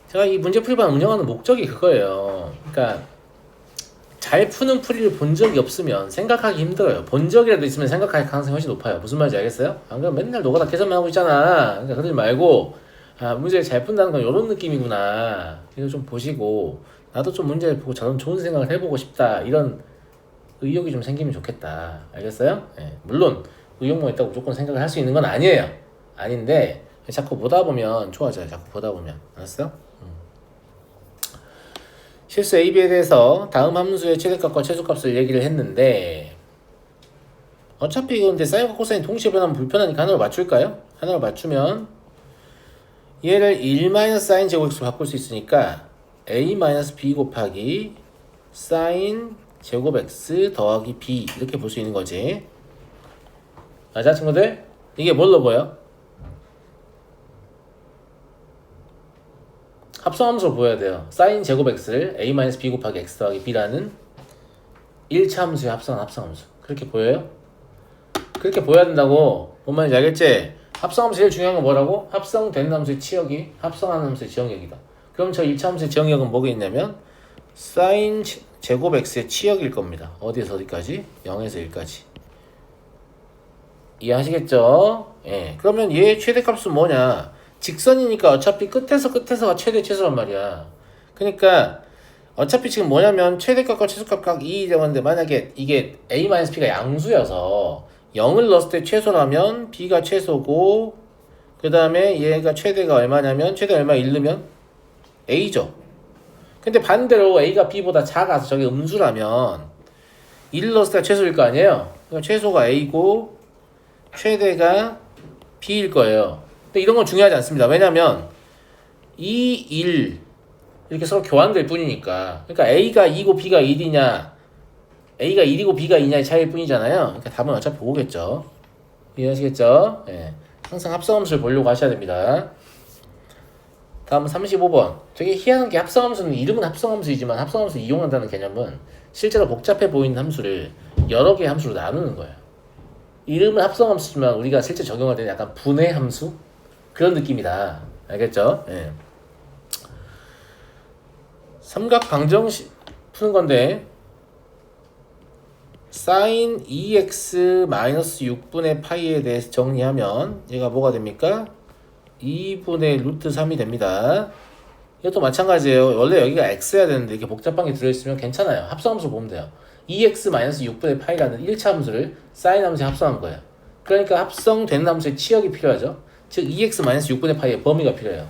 제가 이 문제풀이반 운영하는 목적이 그거예요. 그러니까 잘 푸는 풀이를 본 적이 없으면 생각하기 힘들어요. 본 적이라도 있으면 생각할 가능성이 훨씬 높아요. 무슨 말인지 알겠어요? 안 그러면 맨날 노가다 계산만 하고 있잖아. 그러니까 그러지 말고 문제를 잘 푼다는 건 이런 느낌이구나. 이거 좀 보시고 나도 좀 문제를 보고 저런 좋은 생각을 해보고 싶다. 이런 의욕이 좀 생기면 좋겠다. 알겠어요? 예. 물론 의욕만 있다고 무조건 생각을 할 수 있는 건 아니에요. 아닌데 자꾸 보다 보면 좋아져요. 자꾸 보다 보면. 알았어요? 실수 AB에 대해서 다음 함수의 최대값과 최소값을 얘기를 했는데 어차피 근데 사인과 코사인 동시에 변하면 불편하니까 하나로 맞출까요? 하나로 맞추면 얘를 1-사인 제곱x로 바꿀 수 있으니까 a-b 곱하기 사인 제곱 x 더하기 b 이렇게 볼 수 있는 거지. 맞아 친구들? 이게 뭘로 보여? 합성함수로 보여야 돼요. 사인 제곱 x를 a-b 곱하기 x 더하기 b라는 1차 함수의 합성함수. 그렇게 보여요? 그렇게 보여야 된다고. 뭔 말인지 알겠지? 합성함수 제일 중요한 건 뭐라고? 합성된 함수의 치역이 합성하는 함수의 지역력이다. 그럼 저 1차 함수의 지역력은 뭐가 있냐면 사인 제곱 x의 치역일 겁니다. 어디에서 어디까지? 0에서 1까지. 이해하시겠죠? 예. 그러면 얘 최대값은 뭐냐? 직선이니까 어차피 끝에서 끝에서가 최대 최소란 말이야. 그러니까 어차피 지금 뭐냐면 최대값과 최소값 각 2이 되었는데 만약에 이게 a-b가 양수여서 0을 넣었을 때 최소라면 b가 최소고 그 다음에 얘가 최대가 얼마냐면 최대 얼마 1 넣으면 a죠. 근데 반대로 a가 b보다 작아서 저게 음수라면 1 넣었을 때 최소일 거 아니에요. 그러니까 최소가 a고 최대가 b일 거예요. 근데 이런 건 중요하지 않습니다. 왜냐면 2, 1 이렇게 서로 교환될 뿐이니까. 그러니까 a가 2고 b가 1이냐 a가 1이고 b가 2냐의 차이일 뿐이잖아요. 그러니까 답은 어차피 5겠죠. 이해하시겠죠? 예. 항상 합성함수를 보려고 하셔야 됩니다. 다음 35번. 되게 희한한 게 합성함수는 이름은 합성함수이지만 합성함수 이용한다는 개념은 실제로 복잡해 보이는 함수를 여러 개의 함수로 나누는 거예요. 이름은 합성함수지만 우리가 실제 적용할 때는 약간 분해 함수? 그런 느낌이다. 알겠죠? 예. 삼각 방정식 푸는 건데 사인 2x-6분의 파이에 대해서 정리하면 얘가 뭐가 됩니까? 2분의 루트 3이 됩니다. 이것도 마찬가지예요. 원래 여기가 x야 되는데 이렇게 복잡한 게 들어있으면 괜찮아요. 합성함수 보면 돼요. 2x-6분의 파이라는 1차 함수를 사인 함수에 합성한 거예요. 그러니까 합성되는 함수의 치역이 필요하죠. 즉 2x-6분의 파이의 범위가 필요해요.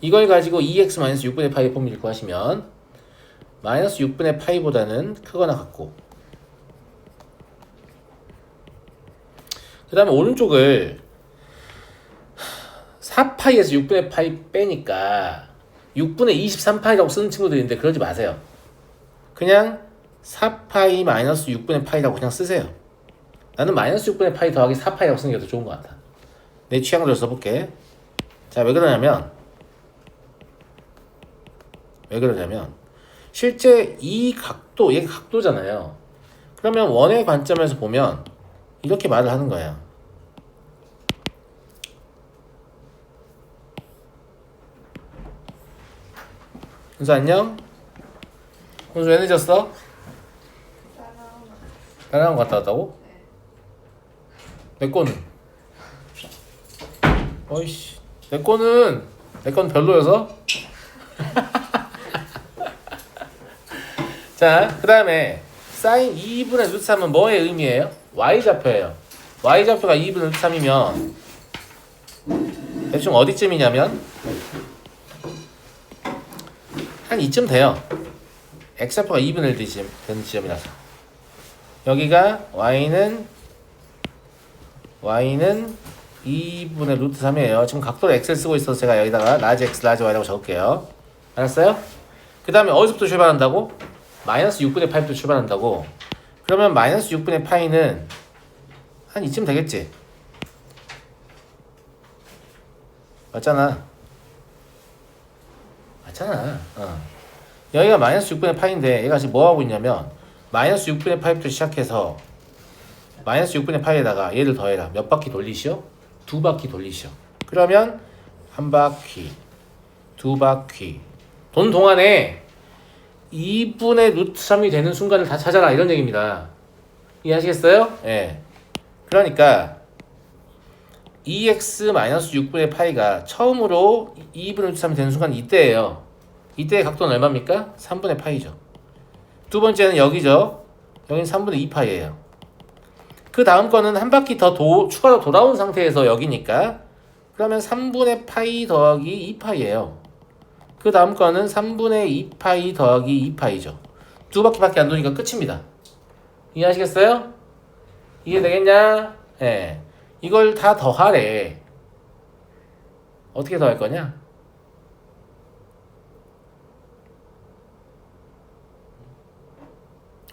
이걸 가지고 2x-6분의 파이의 범위를 구하시면 마이너스 6분의 파이보다는 크거나 같고 그 다음에 오른쪽을 4파이에서 6분의 파이 빼니까 6분의 23파이라고 쓰는 친구들이 있는데 그러지 마세요. 그냥 4파이 마이너스 6분의 파이라고 그냥 쓰세요. 나는 마이너스 6분의 파이 더하기 4파이라고 쓰는 게 더 좋은 것 같아. 내 취향대로 써볼게. 자, 왜 그러냐면 실제 이 각도, 얘가 각도잖아요. 그러면 원의 관점에서 보면 이렇게 말을 하는 거야. 훈수 안녕? 훈수 왜 늦었어? 다른 학원 갔다 왔다고? 내 거는? 어이씨 내 건 별로여서? 자, 그 다음에 사인 2분의 루트 3은 뭐의 의미예요? y좌표예요. y좌표가 2분의 루트 3이면 대충 어디쯤이냐면 한 이쯤 돼요. x좌표가 2분의 1 되는 지점이라서 여기가 y는 2분의 루트 3이에요. 지금 각도를 x를 쓰고 있어서 제가 여기다가 라지 x, 라지 y라고 적을게요. 알았어요? 그 다음에 어디서부터 출발한다고? 마이너스 6분의 파이부터 출발한다고. 그러면 마이너스 6분의 파이는 한 이쯤 되겠지? 맞잖아. 여기가 마이너스 6분의 파이인데 얘가 지금 뭐 하고 있냐면 마이너스 6분의 파이부터 시작해서 마이너스 6분의 파이에다가 얘를 더해라. 몇 바퀴 돌리시오? 2바퀴 돌리시오. 그러면 한 바퀴, 두 바퀴 돈 동안에 2분의 루트 3이 되는 순간을 다 찾아라 이런 얘기입니다. 이해하시겠어요? 예. 그러니까 2x-6분의 파이가 처음으로 2분의 루트 3이 되는 순간 이때예요. 이때의 각도는 얼마입니까? 3분의 파이죠. 두 번째는 여기죠. 여기는 3분의 2파이예요. 그 다음 거는 한 바퀴 더 추가로 돌아온 상태에서 여기니까 그러면 3분의 파이 더하기 2파이예요. 그 다음 거는 3분의 2파이 더하기 2파이죠. 두 바퀴밖에 안 도니까 끝입니다. 이해하시겠어요? 이해되겠냐? 예. 이걸 다 더하래. 어떻게 더할 거냐?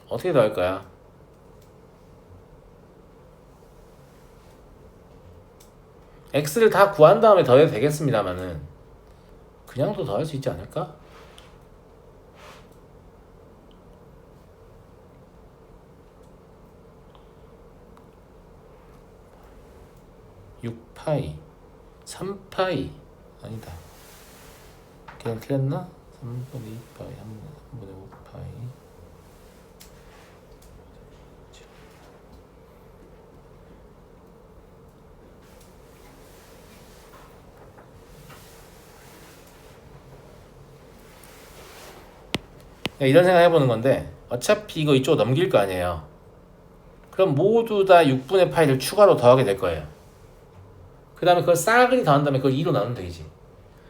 어떻게 더할 거야? x를 다 구한 다음에 더해도 되겠습니다만은 그냥도 더할 수 있지 않을까? 6파이 3파이 아니다. 그냥 틀렸나? 3분의 2파이 3분의 5파이 이런 생각 해보는 건데 어차피 이거 이쪽으로 넘길 거 아니에요. 그럼 모두 다 6분의 파이를 추가로 더하게 될 거예요. 그 다음에 그걸 싸그리 더한 다음에 그걸 2로 나누면 되지.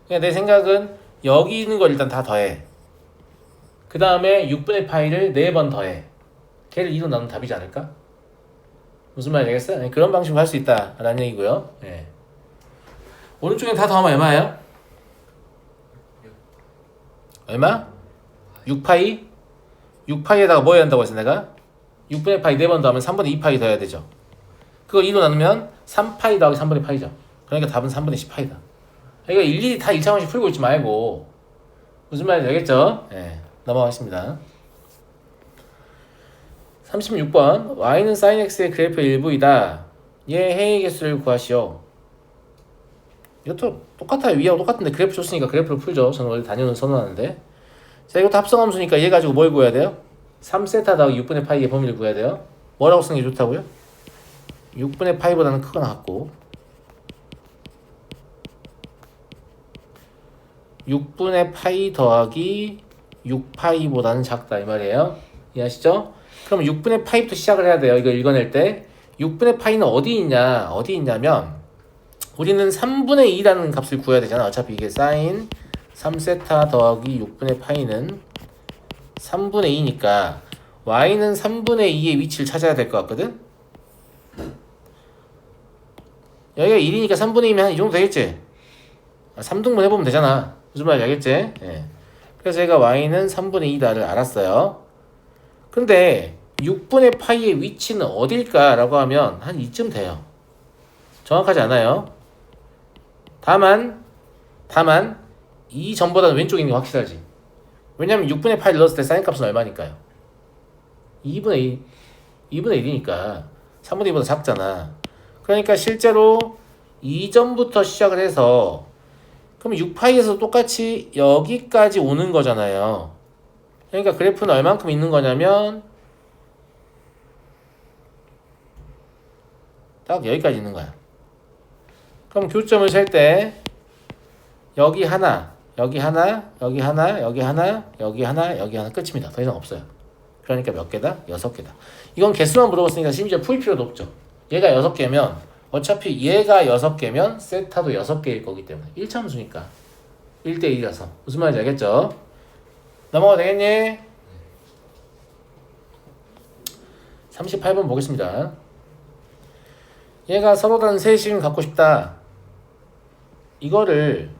그러니까 내 생각은 여기 있는 걸 일단 다 더해. 그 다음에 6분의 파이를 4번 더해. 걔를 2로 나누면 답이지 않을까? 무슨 말인지 알겠어요? 그런 방식으로 할 수 있다 라는 얘기고요. 예. 오른쪽에 다 더하면 얼마예요? 얼마? 6파이? 6파이에다가 뭐 해야 한다고 했어 내가? 6분의 파이 4번 더하면 3분의 2파이 더해야 되죠. 그거 2로 나누면 3파이 더하기 3분의 파이죠. 그러니까 답은 3분의 10파이다. 그러니까 일일이 다 1차원씩 풀고 있지 말고 무슨 말인지 알겠죠? 네, 넘어가겠습니다. 36번 y는 sin x의 그래프의 일부이다. 얘 해의 개수를 구하시오. 이것도 똑같아요. 위하고 똑같은데 그래프 줬으니까 그래프를 풀죠. 저는 원래 단위는 선호하는데. 자, 이것도 합성함수니까 얘 가지고 뭘 구해야 돼요? 3세타 더하기 6분의 파이의 범위를 구해야 돼요. 뭐라고 쓰는 게 좋다고요? 6분의 파이보다는 크거나 같고 6분의 파이 더하기 6파이보다는 작다 이 말이에요. 이해하시죠? 그럼 6분의 파이부터 시작을 해야 돼요. 이거 읽어낼 때 6분의 파이는 어디 있냐면 우리는 3분의 2라는 값을 구해야 되잖아. 어차피 이게 사인 3세타 더하기 6분의 파이는 3분의 2니까 y는 3분의 2의 위치를 찾아야 될 것 같거든? 여기가 1이니까 3분의 2면 한 이 정도 되겠지? 3등분 해보면 되잖아. 무슨 말인지 알겠지? 예. 그래서 제가 y는 3분의 2다를 알았어요. 근데 6분의 파이의 위치는 어딜까? 라고 하면 한 이쯤 돼요. 정확하지 않아요. 다만 이 점보다는 왼쪽에 있는 게 확실하지. 왜냐면 6분의 파이를 넣었을 때 사인 값은 얼마니까요? 2분의 1이니까 3분의 2보다 작잖아. 그러니까 실제로 이점부터 시작을 해서 그럼 6파이에서 똑같이 여기까지 오는 거잖아요. 그러니까 그래프는 얼만큼 있는 거냐면 딱 여기까지 있는 거야. 그럼 교점을 셀 때 여기 하나, 여기 하나, 여기 하나, 여기 하나, 여기 하나, 여기 하나 끝입니다. 더 이상 없어요. 그러니까 몇 개다? 6개다. 이건 개수만 물어봤으니까 심지어 풀 필요도 없죠. 얘가 6개면 어차피 얘가 6개면 세타도 6개일 거기 때문에 1차함수니까 1대1이라서 무슨 말인지 알겠죠? 넘어가도 되겠니? 38번 보겠습니다. 얘가 서로 다른 세 식을 갖고 싶다. 이거를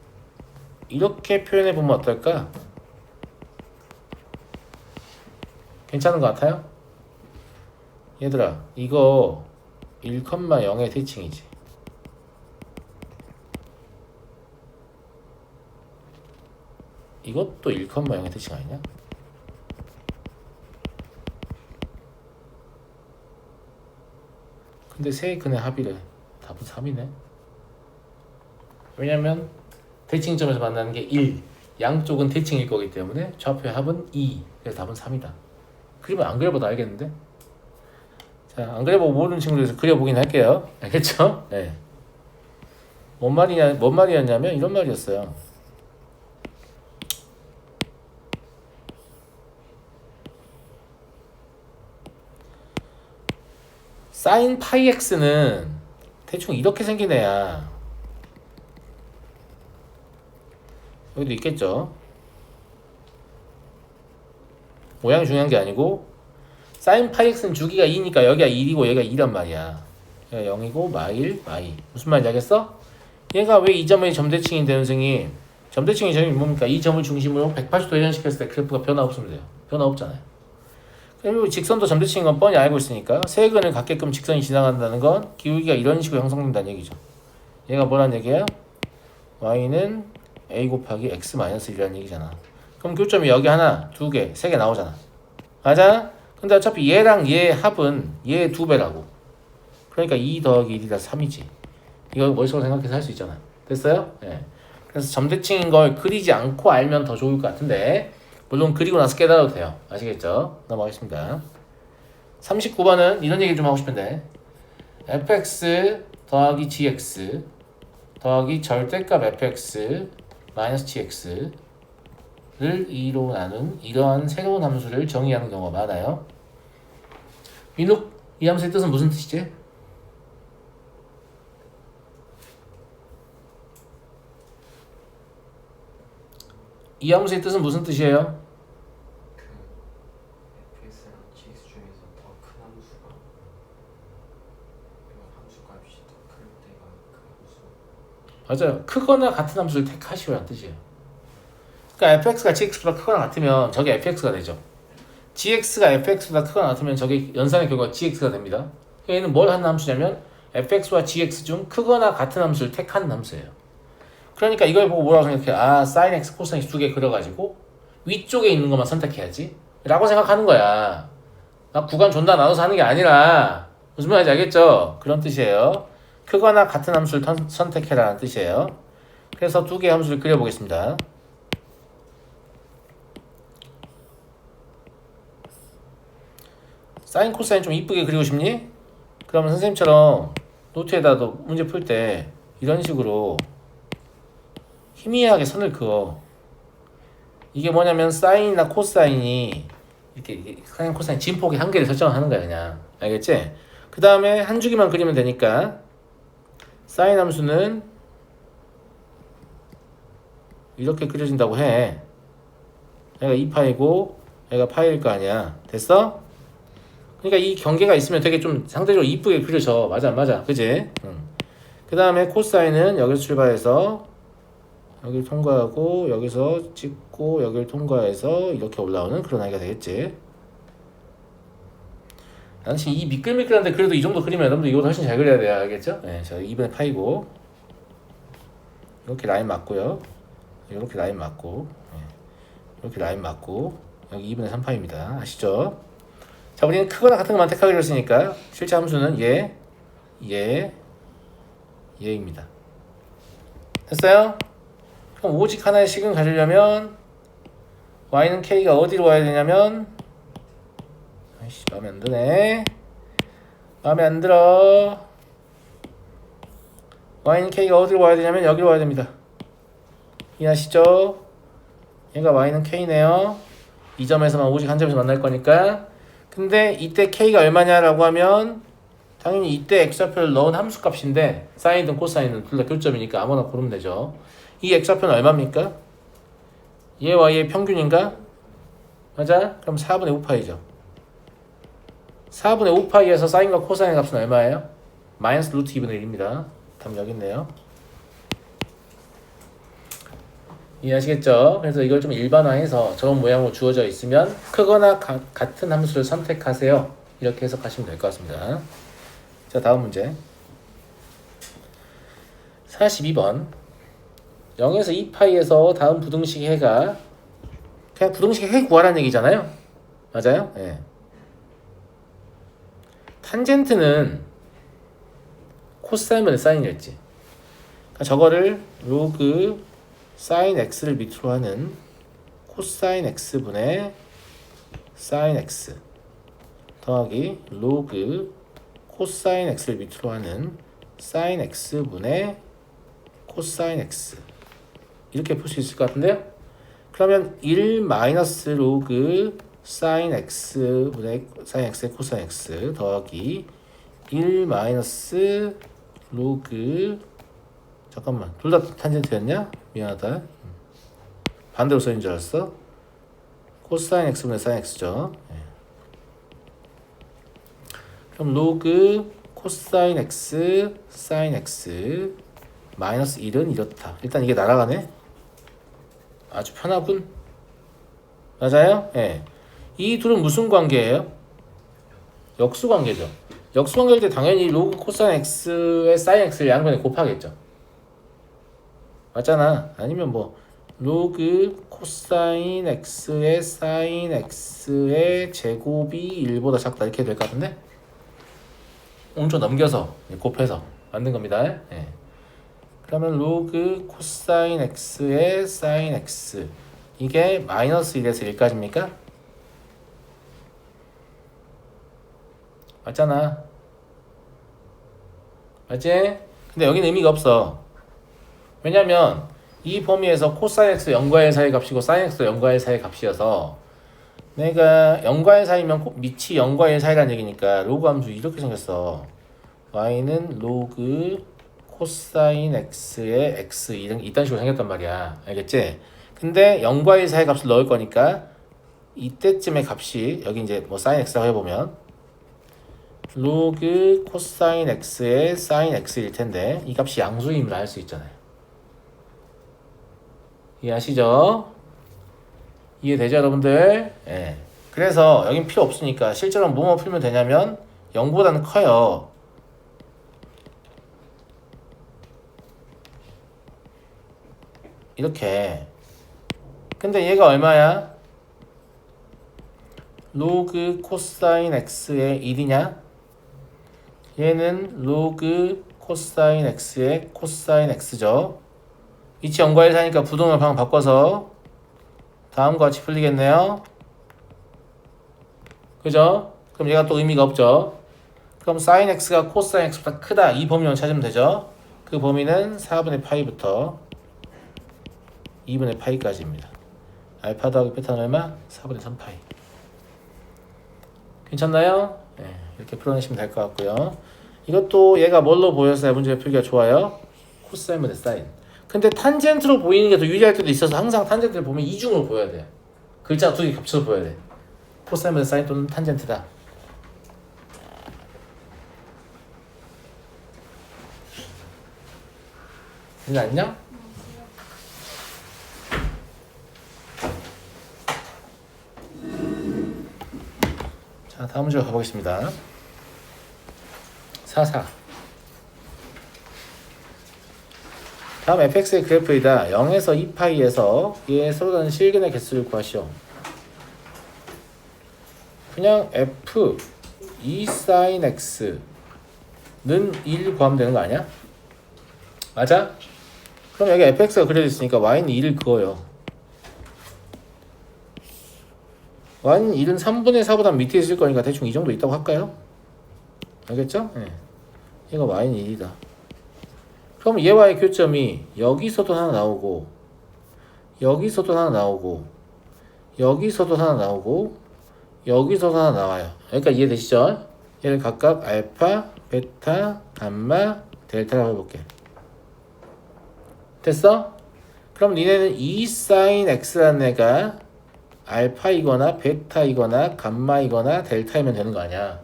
이렇게 표현해 보면 어떨까? 괜찮은 것 같아요? 얘들아, 이거 1,0의 대칭이지. 이것도 1,0의 대칭 아니냐? 근데 세 근의 합이래. 답은 3이네. 왜냐면 대칭점에서 만나는 게 1. 양쪽은 대칭일 거기 때문에 좌표의 합은 2. 그래서 답은 3이다. 그림을 안 그려봐도 알겠는데? 자, 안 그려보고 모르는 친구들에서 그려보긴 할게요. 알겠죠? 네. 뭔 말이었냐면 이런 말이었어요. 사인 파이 x는 대충 이렇게 생긴 애야. 여기도 있겠죠. 모양이 중요한 게 아니고 사인 파이 x는 주기가 2니까 여기가 1이고 여기가 2란 말이야. 여기가 0이고 마일 마이. 무슨 말인지 알겠어? 얘가 왜 이 점의 점대칭인데 선생님? 점대칭의 점이 뭡니까? 이 점을 중심으로 180도 회전시켰을 때 그래프가 변화 없으면 돼요. 변화 없잖아요. 그리고 직선도 점대칭인 건 뻔히 알고 있으니까 세 근을 갖게끔 직선이 지나간다는 건 기울기가 이런 식으로 형성된다는 얘기죠. 얘가 뭐란 얘기야? y는 a 곱하기 x 마이너스 1이라는 얘기잖아. 그럼 교점이 여기 하나, 두 개, 세 개 나오잖아. 맞아? 근데 어차피 얘랑 얘 합은 얘 두 배라고. 그러니까 2 더하기 1이라 3이지. 이거 머릿속으로 생각해서 할 수 있잖아. 됐어요? 네. 그래서 점대칭인 걸 그리지 않고 알면 더 좋을 것 같은데 물론 그리고 나서 깨달아도 돼요. 아시겠죠? 넘어가겠습니다. 39번은 이런 얘기 좀 하고 싶은데 fx 더하기 gx 더하기 절대값 fx 마이너스 gx를 2로 나눈 이러한 새로운 함수를 정의하는 경우가 많아요. 민욱, 이 함수의 뜻은 무슨 뜻이지? 이 함수의 뜻은 무슨 뜻이에요? fx랑 gx 중에서 더 큰 함수가 함수 값이 더 클 때가 그 함수. 맞아요. 크거나 같은 함수를 택하시오라는 뜻이에요. 그러니까 fx가 gx보다 크거나 같으면 저게 fx가 되죠. gx가 fx보다 크거나 같으면 저게 연산의 결과가 gx가 됩니다. 얘는 뭘 하는 함수냐면 fx와 gx 중 크거나 같은 함수를 택하는 함수예요. 그러니까 이걸 보고 뭐라고 생각해? 아, sin x, cos x 두 개 그려가지고 위쪽에 있는 것만 선택해야지 라고 생각하는 거야. 막 구간 존나 나눠서 하는 게 아니라 무슨 말인지 알겠죠? 그런 뜻이에요. 크거나 같은 함수를 선택해라는 뜻이에요. 그래서 두 개의 함수를 그려보겠습니다. 사인, 코사인 좀 이쁘게 그리고 싶니? 그러면 선생님처럼 노트에다도 문제 풀 때 이런 식으로 희미하게 선을 그어. 이게 뭐냐면 사인이나 코사인이 이렇게 사인, 코사인 진폭의 한계를 설정하는 거야 그냥. 알겠지? 그 다음에 한 주기만 그리면 되니까 사인 함수는 이렇게 그려진다고 해. 얘가 2파이고 얘가 파이일 거 아니야. 됐어? 그러니까 이 경계가 있으면 되게 좀 상대적으로 이쁘게 그려져. 맞아, 맞아. 그지? 그 다음에 코사인은 여기서 출발해서 여기를 통과하고 여기서 찍고 여기를 통과해서 이렇게 올라오는 그런 아이가 되겠지. 나는 지금 이 미끌미끌한데 그래도 이 정도 그리면 여러분들 이거 훨씬 잘 그려야 돼요. 알겠죠? 네, 자 2분의 파이고 이렇게 라인 맞고요. 이렇게 라인 맞고 이렇게 라인 맞고 여기 2분의 3파입니다. 아시죠? 자, 우리는 크거나 같은 것만 택하기로 했으니까 실제 함수는 얘입니다. 됐어요? 그럼 오직 하나의 식은 가지려면 y는 k가 어디로 와야 되냐면 아이씨 마음에 안 드네. 마음에 안 들어. y는 k가 어디로 와야 되냐면 여기로 와야 됩니다. 이해하시죠? 얘가 y는 k네요. 이 점에서만 오직 한 점에서 만날 거니까. 근데 이때 k가 얼마냐라고 하면 당연히 이때 x좌표를 넣은 함수값인데 사인이든 코사인은 둘 다 교점이니까 아무나 고르면 되죠. 이 x좌표는 얼마입니까? 얘와 얘의 평균인가? 맞아? 그럼 4분의 5파이죠. 4분의 5파이에서 사인과 코사인 값은 얼마예요? 마이너스 루트 2분의 1입니다. 답은 여기 있네요. 이해하시겠죠? 그래서 이걸 좀 일반화해서 저런 모양으로 주어져 있으면 크거나 같은 함수를 선택하세요. 이렇게 해석하시면 될 것 같습니다. 자, 다음 문제 42번 0에서 2파이에서 다음 부등식 해가 그냥 부등식 해 구하라는 얘기잖아요. 맞아요? 네. 탄젠트는 코사인분의 사인이었지. 그러니까 저거를 로그 사인 x를 밑으로 하는 코사인 x분의 사인 x 더하기 로그 코사인 x를 밑으로 하는 사인 x분의 코사인 x 이렇게 풀 수 있을 것 같은데요? 그러면 1 마이너스 로그 사인 x분의 사인 x의 코사인 x 더하기 1 마이너스 로그 잠깐만 둘 다 탄젠트였냐? 미안하다. 반대로 써인 줄 알았어. 코사인 x분의 사인 x죠. 그럼 로그 코사인 x 사인 x 마이너스 1은 이렇다. 일단 이게 날아가네. 아주 편하군. 맞아요? 예. 이 둘은 무슨 관계예요? 역수 관계죠. 역수 관계일 때 당연히 로그 코사인 x의 사인 x를 양변에 곱하겠죠. 맞잖아. 아니면 뭐 로그 코사인 x의 사인 x의 제곱이 1보다 작다 이렇게 될 것 같은데 오른쪽 넘겨서 곱해서 만든 겁니다. 예. 그러면 로그 코사인 x의 사인 x 이게 마이너스 1에서 1까지입니까? 맞잖아. 맞지? 근데 여기는 의미가 없어. 왜냐면 이 범위에서 코사인 x 0과 1 사이 값이고 사인 x 0과 1 사이 값이어서 내가 0과 1 사이면 밑이 0과 1 사이라는 얘기니까 로그 함수 이렇게 생겼어. y는 로그 코사인 x의 x 이딴 식으로 생겼단 말이야. 알겠지? 근데 0과 1 사이 값을 넣을 거니까 이때쯤의 값이 여기 이제 뭐 사인 x라고 해보면 로그 코사인 x의 사인 x일 텐데 이 값이 양수임을 알 수 있잖아요. 이해하시죠? 이해되죠 여러분들? 예. 그래서 여긴 필요 없으니까 실제로 뭐뭐 풀면 되냐면 0보다는 커요. 이렇게. 근데 얘가 얼마야? 로그 코사인 x의 1이냐? 얘는 로그 코사인 x의 코사인 x죠. 위치 0과 1 사니까 부동을 방금 바꿔서 다음과 같이 풀리겠네요. 그죠? 그럼 얘가 또 의미가 없죠. 그럼 사인 x가 코사인 x보다 크다 이 범위만 찾으면 되죠. 그 범위는 4분의 파이부터 2분의 파이까지입니다. 알파 더하기 베타는 얼마? 4분의 3파이. 괜찮나요? 네, 이렇게 풀어내시면 될 것 같고요. 이것도 얘가 뭘로 보여서 문제 풀기가 좋아요? 코사인분의 사인. 근데 탄젠트로 보이는 게 더 유리할 때도 있어서 항상 탄젠트를 보면 이중으로 보여야 돼. 글자가 두 개 겹쳐서 보여야 돼. 코사인분의 사인 또는 탄젠트다. 이제 안녕? 자, 다음 문제로 가보겠습니다. 4. 다음 fx의 그래프이다. 0에서 2파이에서 얘의 서로 다른 실근의 개수를 구하시오. 그냥 f 2 sin x는 1 구하면 되는 거 아니야? 맞아? 그럼 여기 fx가 그려져 있으니까 y는 1을 그어요. y는 1은 3분의 4보다 밑에 있을 거니까 대충 이 정도 있다고 할까요? 알겠죠? 네. 얘가 y는 1이다. 그럼 얘와의 교점이 여기서도 하나 나오고 여기서도 하나 나오고 여기서도 하나 나오고 여기서도 하나 나와요. 그러니까 이해되시죠? 얘를 각각 알파, 베타, 감마, 델타라고 해볼게. 됐어? 그럼 니네는 2 sin x라는 애가 알파이거나 베타이거나 감마이거나 델타이면 되는 거 아니야.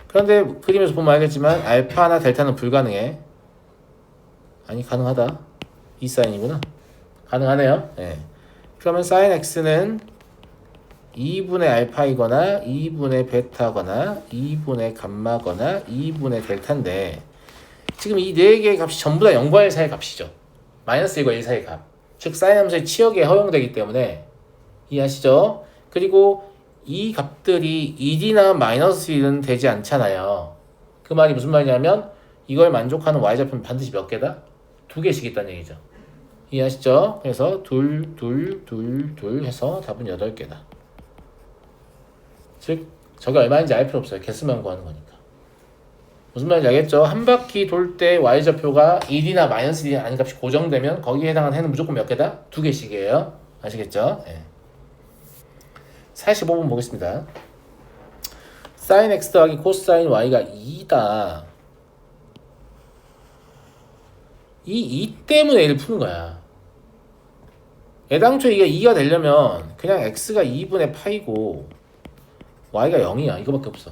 그런데 그림에서 보면 알겠지만 알파나 델타는 불가능해. 아니 가능하다. 2 sin이구나. 가능하네요. 네. 그러면 sin x는 2분의 알파이거나 2분의 베타거나 2분의 감마거나 2분의 델타인데 지금 이 네 개의 값이 전부 다 0과 1 사이의 값이죠. 마이너스 1과 1 사이의 값. 즉 사인 함수의 치역에 허용되기 때문에 이해하시죠? 그리고 이 값들이 1이나 마이너스 1은 되지 않잖아요. 그 말이 무슨 말이냐면 이걸 만족하는 y좌표는 반드시 몇 개다? 2개씩 있다는 얘기죠. 이해하시죠? 그래서 둘 해서 답은 8개다. 즉 저게 얼마인지 알 필요 없어요. 개수만 구하는 거니까. 무슨 말인지 알겠죠? 한 바퀴 돌 때 y좌표가 1이나 마이너스 1이 아닌 값이 고정되면 거기에 해당하는 해는 무조건 몇 개다? 2개씩이에요. 아시겠죠? 네. 45번 보겠습니다. sin x 더하기 코사인 y가 2다. 이 2 때문에 얘를 푸는 거야. 애당초 이게 2가 되려면 그냥 x가 2분의 파이고 y가 0이야. 이거밖에 없어.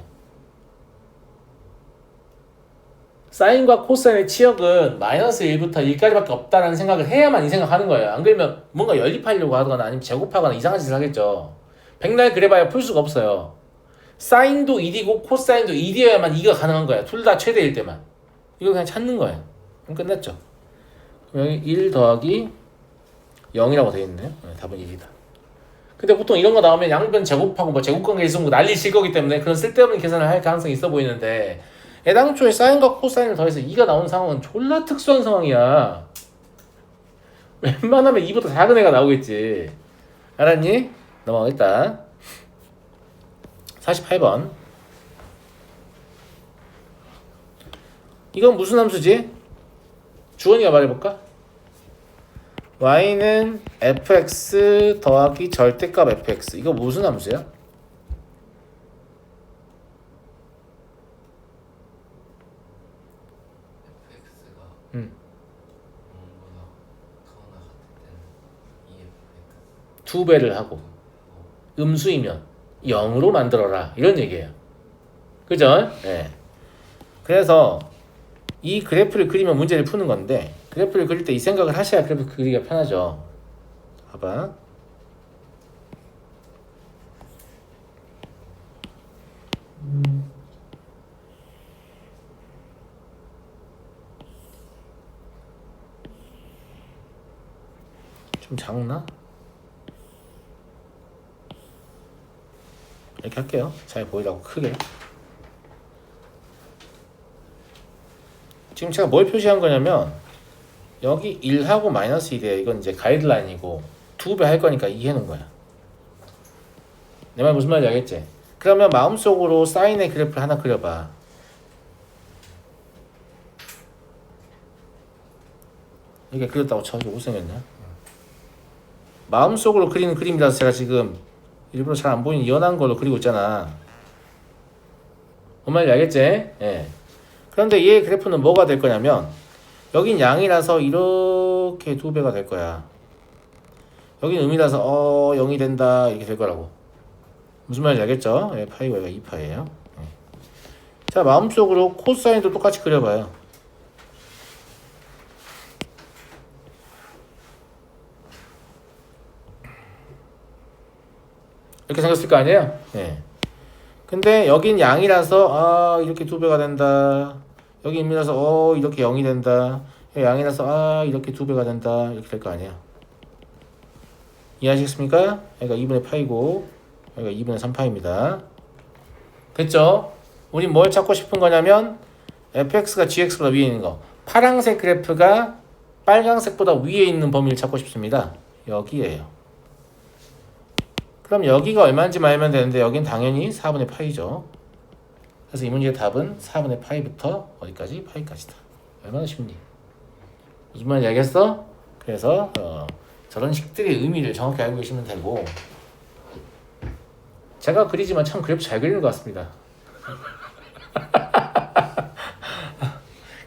사인과 코사인의 치역은 마이너스 1부터 1까지밖에 없다라는 생각을 해야만 이 생각하는 거예요. 안 그러면 뭔가 연립하려고 하거나 아니면 제곱하거나 이상한 짓을 하겠죠. 백날 그래봐야 풀 수가 없어요. 사인도 1이고 코사인도 1이어야만 이가 가능한 거야. 둘 다 최대일 때만. 이거 그냥 찾는 거예요. 그럼 끝났죠. 그럼 여기 1 더하기 0이라고 되어 있네요. 네, 답은 1이다. 근데 보통 이런 거 나오면 양변 제곱하고 뭐 제곱관계 있으면 난리 칠 거기 때문에 그런 쓸데없는 계산을 할 가능성이 있어 보이는데 애당초에 사인과 코사인을 더해서 2가 나온 상황은 졸라 특수한 상황이야. 웬만하면 2보다 작은 애가 나오겠지. 알았니? 넘어가겠다. 48번. 이건 무슨 함수지? 주원이가 말해볼까? y는 fx 더하기 절대값 fx. 이거 무슨 함수야? fx가 음. 0보다 크거나 같을 때는 2fx 2배를 하고 음수이면 0으로 만들어라 이런 얘기예요. 그죠? 네. 그래서 이 그래프를 그리면 문제를 푸는 건데 그래프를 그릴 때 이 생각을 하셔야 그래프 그리기가 편하죠. 봐봐. 좀 작나? 이렇게 할게요. 잘 보이라고 크게. 지금 제가 뭘 표시한 거냐면 여기 1하고 마이너스 1이에요. 이건 이제 가이드라인이고 2배 할 거니까 2 해놓은 거야. 내 말 무슨 말인지 알겠지? 그러면 마음속으로 사인의 그래프를 하나 그려봐. 이렇게 그렸다고 쳐서 못생겼냐? 마음속으로 그리는 그림이라서 제가 지금 일부러 잘 안 보이는 연한 걸로 그리고 있잖아. 뭔 말인지 알겠지? 예. 그런데 얘 그래프는 뭐가 될 거냐면 여긴 양이라서 이렇게 2배가 될 거야. 여긴 음이라서 0이 된다 이렇게 될 거라고. 무슨 말인지 알겠죠? 예, 파이가 2파이예요. 예. 자, 마음속으로 코사인도 똑같이 그려봐요. 이렇게 생겼을 거 아니에요? 예. 근데 여긴 양이라서 이렇게 2배가 된다. 여기 음이라서 이렇게 0이 된다. 여기 양이라서 이렇게 2배가 된다. 이렇게 될 거 아니에요. 이해하시겠습니까? 여기가 2분의 파이고 여기가 2분의 3파입니다. 됐죠? 우리 뭘 찾고 싶은 거냐면 fx가 gx보다 위에 있는 거. 파란색 그래프가 빨간색보다 위에 있는 범위를 찾고 싶습니다. 여기에요. 그럼 여기가 얼마인지 알면 되는데 여긴 당연히 4분의 파이죠. 그래서 이 문제의 답은 4분의 파이부터 어디까지? 파이까지다. 얼마나 쉽니? 무슨 말인지 알겠어? 그래서 저런 식들의 의미를 정확히 알고 계시면 되고 제가 그리지만 참 그래프 잘 그리는 것 같습니다.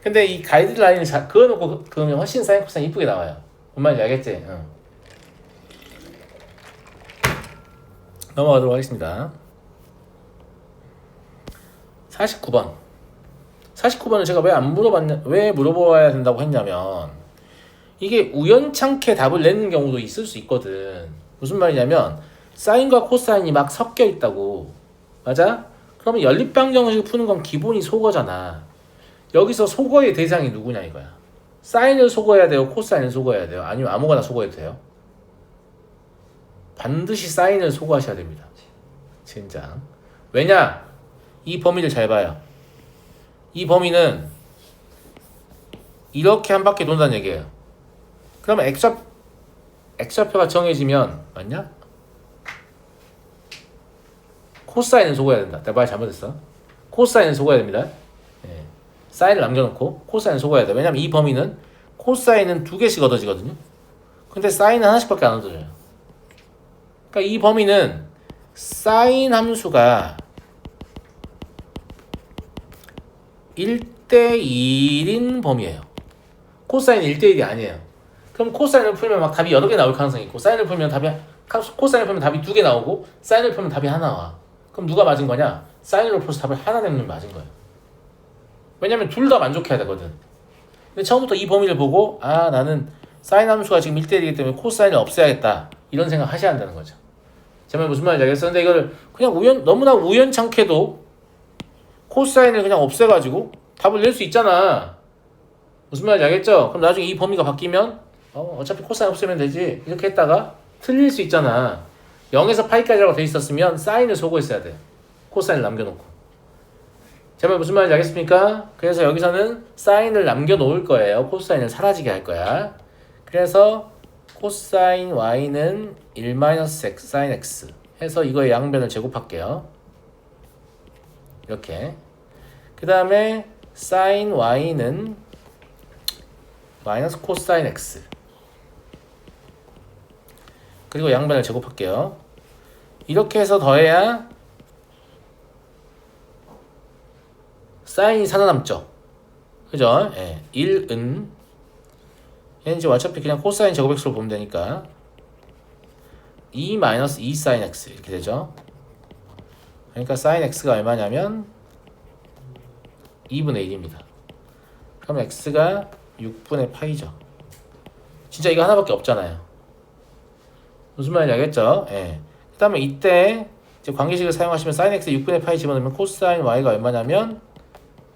근데 이 가이드라인을 그어놓고 그으면 훨씬 사인 코사인 이쁘게 나와요. 뭔 말인지 알겠지? 응. 넘어가도록 하겠습니다. 49번. 49번은 제가 왜 물어봐야 된다고 했냐면 이게 우연찮게 답을 내는 경우도 있을 수 있거든. 무슨 말이냐면 사인과 코사인이 막 섞여 있다고. 맞아? 그러면 연립방정식을 푸는 건 기본이 속어잖아. 여기서 속어의 대상이 누구냐 이거야. 사인을 속어야 돼요? 코사인을 속어야 돼요? 아니면 아무거나 속어야 돼요? 반드시 사인을 속어하셔야 됩니다. 젠장. 왜냐? 이 범위를 잘 봐요. 이 범위는 이렇게 한 바퀴 돈다는 얘기예요. 그러면 x좌표가 정해지면 맞냐? 코사인을 속어야 된다. 내가 말 잘못했어. 코사인을 속어야 됩니다. 예. 사인을 남겨놓고 코사인을 속어야 돼. 왜냐면 이 범위는 코사인은 2개씩 얻어지거든요. 근데 사인은 하나씩밖에 안 얻어져요. 그러니까 이 범위는 사인 함수가 1대1인 범위예요. 코사인이 1대1이 아니에요. 그럼 코사인을 풀면 막 답이 여러 개 나올 가능성이 있고, 사인을 풀면 코사인을 풀면 답이 2개 나오고, 사인을 풀면 답이 하나 나와. 그럼 누가 맞은 거냐? 사인으로 풀어서 답을 하나 내면 맞은 거예요. 왜냐면 둘 다 만족해야 되거든. 근데 처음부터 이 범위를 보고, 아, 나는 사인 함수가 지금 1대1이기 때문에 코사인을 없애야겠다. 이런 생각 하셔야 한다는 거죠. 제가 무슨 말인지 알겠어? 근데 이걸 그냥 너무나 우연찮게도 코사인을 그냥 없애가지고 답을 낼 수 있잖아. 무슨 말인지 알겠죠? 그럼 나중에 이 범위가 바뀌면 어차피 코사인 없애면 되지 이렇게 했다가 틀릴 수 있잖아. 0에서 파이까지라고 돼 있었으면 사인을 속어 있어야 돼. 코사인을 남겨놓고. 제 말 무슨 말인지 알겠습니까? 그래서 여기서는 사인을 남겨놓을 거예요. 코사인을 사라지게 할 거야. 그래서 코사인 y는 1-x 사인 x 해서 이거의 양변을 제곱할게요. 이렇게. 그 다음에 사인 y는 마이너스 코사인 x 그리고 양변을 제곱할게요. 이렇게 해서 더해야 사인이 살아남죠. 그죠? 예. 1은 얘는 이제 어차피 그냥 코사인 제곱 x로 보면 되니까 2 마이너스 2 사인 x 이렇게 되죠. 그러니까 사인 x가 얼마냐면 2분의 1입니다. 그럼 x가 6분의 파이죠. 진짜 이거 하나밖에 없잖아요. 무슨 말인지 알겠죠? 예. 그 다음에 이때 이제 관계식을 사용하시면 sin x 6분의 파이 집어넣으면 코사인 y가 얼마냐면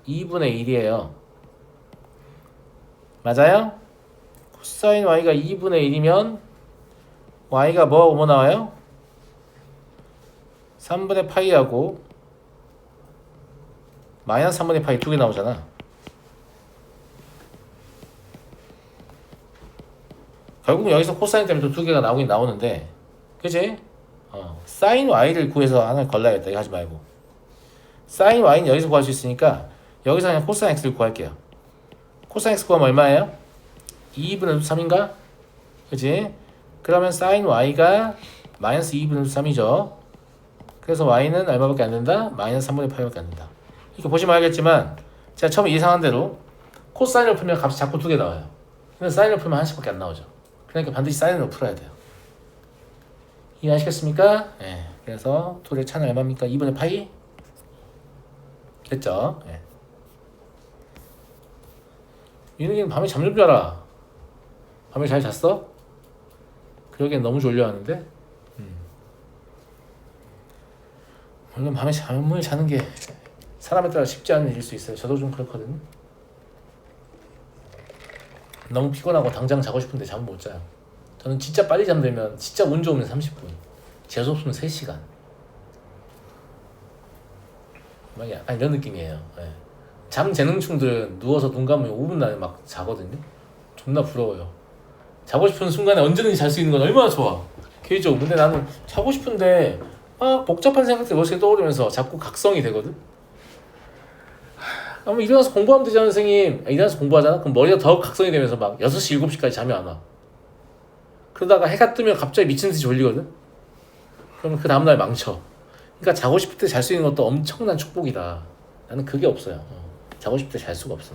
2분의 1이에요. 맞아요? 코사인 y가 2분의 1이면 y가 뭐 나와요? 3분의 파이하고 마이너스 3분의 파이 두 개 나오잖아. 결국 여기서 코사인 때문에 또 두 개가 나오긴 나오는데, 그치? 사인 y를 구해서 하나를 걸러야겠다. 이거 하지 말고. 사인 y는 여기서 구할 수 있으니까 여기서 그냥 코사인 x를 구할게요. 코사인 x 구하면 얼마예요? 2분의 3인가? 그치? 그러면 사인 y가 마이너스 2분의 3이죠. 그래서 y는 얼마밖에 안 된다? 마이너스 3분의 8밖에 안 된다. 이거 보시면 알겠지만 제가 처음에 예상한 대로 코사인을 풀면 값이 자꾸 두 개 나와요. 근데 사인을 풀면 하나씩밖에 안 나오죠. 그러니까 반드시 사인으로 풀어야 돼요. 이해하시겠습니까? 예. 그래서 둘의 차는 얼마입니까? 2분의 파이? 됐죠? 예. 윤희는 밤에 잠 좀 자라. 밤에 잘 잤어? 그러기엔 너무 졸려하는데? 물론 밤에 잠을 자는 게 사람에 따라 쉽지 않은 일일 수 있어요. 저도 좀 그렇거든요. 너무 피곤하고 당장 자고 싶은데 잠을 못 자요. 저는 진짜 빨리 잠들면 진짜 운 좋으면 30분, 재수없으면 3시간. 막 약간 이런 느낌이에요. 예. 잠재능충들은 누워서 눈 감으면 5분 안에 막 자거든요. 존나 부러워요. 자고 싶은 순간에 언제든지 잘 수 있는 건 얼마나 좋아. 개죠. 근데 나는 자고 싶은데 막 복잡한 생각들이 머릿속에 떠오르면서 자꾸 각성이 되거든. 아마 일어나서 공부하면 되잖아, 선생님. 일어나서 공부하잖아? 그럼 머리가 더 각성이 되면서 막 6시, 7시까지 잠이 안 와. 그러다가 해가 뜨면 갑자기 미친듯이 졸리거든? 그러면 그 다음날 망쳐. 그러니까 자고 싶을 때 잘 수 있는 것도 엄청난 축복이다. 나는 그게 없어요. 자고 싶을 때 잘 수가 없어.